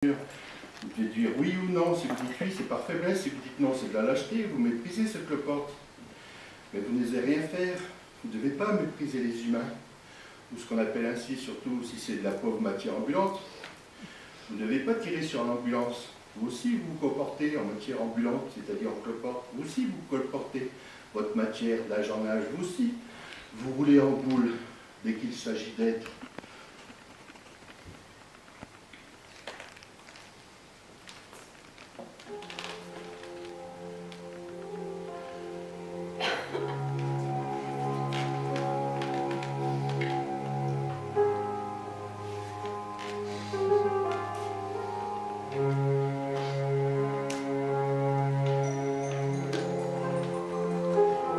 Vous devez dire oui ou non. Si vous dites oui, c'est par faiblesse. Si vous dites non, c'est de la lâcheté. Vous méprisez ce cloporte. Mais vous n'osez rien faire. Vous ne devez pas mépriser les humains, ou ce qu'on appelle ainsi, surtout si c'est de la pauvre matière ambulante. Vous ne devez pas tirer sur l'ambulance. Vous aussi, vous vous comportez en matière ambulante, c'est-à-dire en cloporte. Vous aussi, vous colportez votre matière d'âge en âge. Vous aussi, vous roulez en boule dès qu'il s'agit d'être.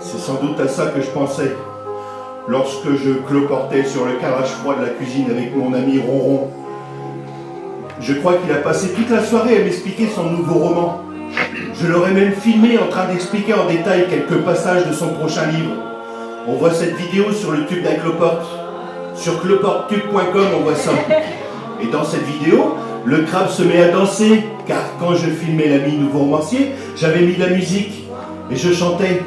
C'est sans doute à ça que je pensais lorsque je cloportais sur le carrelage froid de la cuisine avec mon ami Ronron. Je crois qu'il a passé toute la soirée à m'expliquer son nouveau roman. Je l'aurais même filmé en train d'expliquer en détail quelques passages de son prochain livre. On voit cette vidéo sur le tube d'un cloporte. Sur cloportetube.com, on voit ça. Et dans cette vidéo, le crabe se met à danser, car quand je filmais l'ami nouveau romancier, j'avais mis de la musique et je chantais.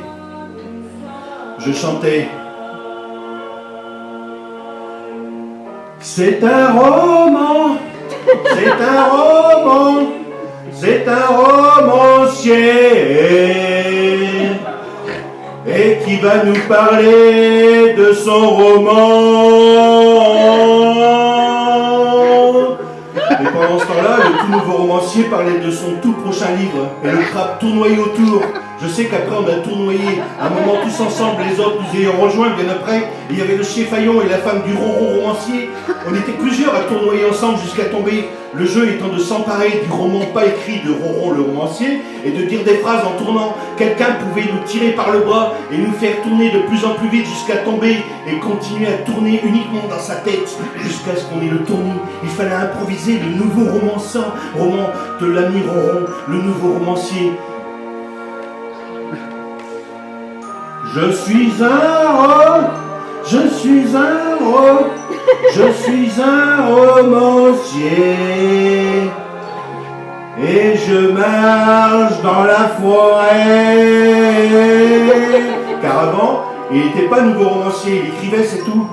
C'est un roman, c'est un romancier, et qui va nous parler de son roman. Et pendant ce temps-là, le tout nouveau romancier parlait de son tout prochain livre, et le crabe tournoyait autour. Je sais qu'après on a tournoyé, à un moment tous ensemble, les autres nous ayant rejoints bien après, et il y avait le chef-faillon et la femme du ronron romancier. On était plusieurs à tournoyer ensemble jusqu'à tomber, le jeu étant de s'emparer du roman pas écrit de Ronron le romancier et de dire des phrases en tournant. Quelqu'un pouvait nous tirer par le bras et nous faire tourner de plus en plus vite jusqu'à tomber et continuer à tourner uniquement dans sa tête jusqu'à ce qu'on ait le tournis. Il fallait improviser le nouveau roman de l'ami Ronron, le nouveau romancier. Je suis un romancier et je marche dans la forêt. Car avant, il n'était pas nouveau romancier, il écrivait, c'est tout.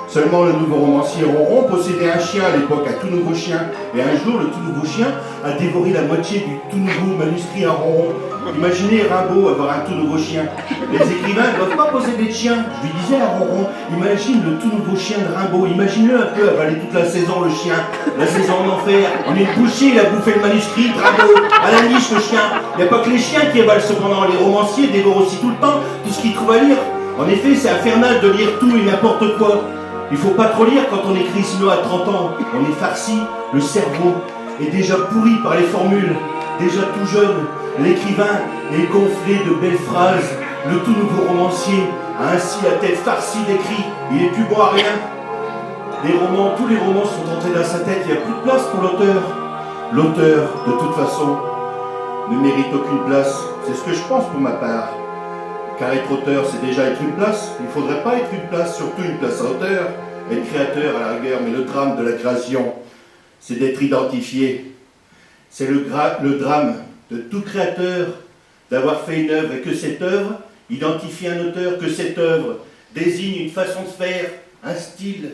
Seulement le nouveau romancier Ronron possédait un chien à l'époque, un tout nouveau chien. Et un jour, le tout nouveau chien a dévoré la moitié du tout nouveau manuscrit à Ronron. Imaginez Rimbaud avoir un tout nouveau chien. Les écrivains ne doivent pas posséder de chien. Je lui disais à Ronron, imagine le tout nouveau chien de Rimbaud. Imagine-le un peu avaler toute la saison, le chien. La saison en enfer. On est bouché, il a bouffé le manuscrit de Rimbaud. À la niche, le chien. Il n'y a pas que les chiens qui avalent cependant. Les romanciers dévorent aussi tout le temps tout ce qu'ils trouvent à lire. En effet, c'est infernal de lire tout et n'importe quoi. Il faut pas trop lire quand on écrit, sinon à 30 ans, on est farci, le cerveau est déjà pourri par les formules, déjà tout jeune, l'écrivain est gonflé de belles phrases, le tout nouveau romancier a ainsi la tête farcie d'écrit, il est plus bon à rien. Tous les romans sont entrés dans sa tête, il n'y a plus de place pour l'auteur. L'auteur, de toute façon, ne mérite aucune place, c'est ce que je pense pour ma part. Car être auteur, c'est déjà être une place. Il ne faudrait pas être une place, surtout une place à auteur. Être créateur à la rigueur, mais le drame de la création, c'est d'être identifié. C'est le drame de tout créateur d'avoir fait une œuvre et que cette œuvre identifie un auteur, que cette œuvre désigne une façon de faire, un style.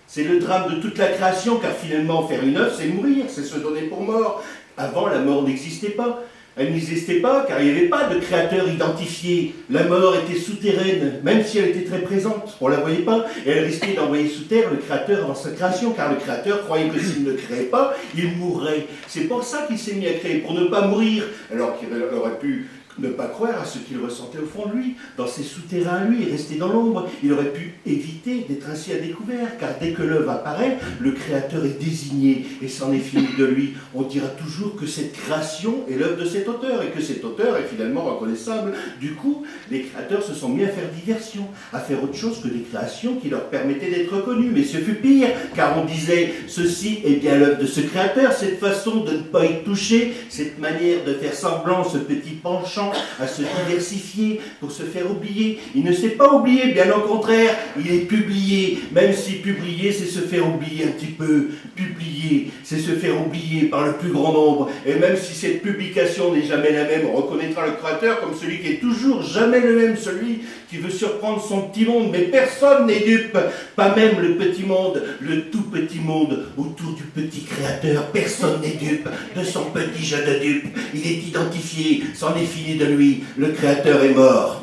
C'est le drame de toute la création, car finalement, faire une œuvre, c'est mourir, c'est se donner pour mort. Avant, la mort n'existait pas. Elle n'existait pas car il n'y avait pas de créateur identifié. La mort était souterraine, même si elle était très présente. On ne la voyait pas et elle risquait d'envoyer sous terre le créateur dans sa création, car le créateur croyait que s'il ne créait pas, il mourrait. C'est pour ça qu'il s'est mis à créer, pour ne pas mourir, alors qu'il aurait pu ne pas croire à ce qu'il ressentait au fond de lui, dans ses souterrains lui, et rester dans l'ombre. Il aurait pu éviter d'être ainsi à découvert, car dès que l'œuvre apparaît, le créateur est désigné, et c'en est fini de lui. On dira toujours que cette création est l'œuvre de cet auteur, et que cet auteur est finalement reconnaissable. Du coup, les créateurs se sont mis à faire diversion, à faire autre chose que des créations qui leur permettaient d'être reconnus. Mais ce fut pire, car on disait, ceci est bien l'œuvre de ce créateur, cette façon de ne pas y toucher, cette manière de faire semblant, ce petit penchant l'argent, à se diversifier pour se faire oublier. Il ne s'est pas oublié, bien au contraire, il est publié. Même si publier, c'est se faire oublier un petit peu. Publier, c'est se faire oublier par le plus grand nombre. Et même si cette publication n'est jamais la même, on reconnaîtra le créateur comme celui qui est toujours jamais le même, celui qui veut surprendre son petit monde. Mais personne n'est dupe, pas même le petit monde, le tout petit monde autour du petit créateur. Personne n'est dupe de son petit jeu de dupe. Il est identifié, c'en est fini de lui, le créateur est mort.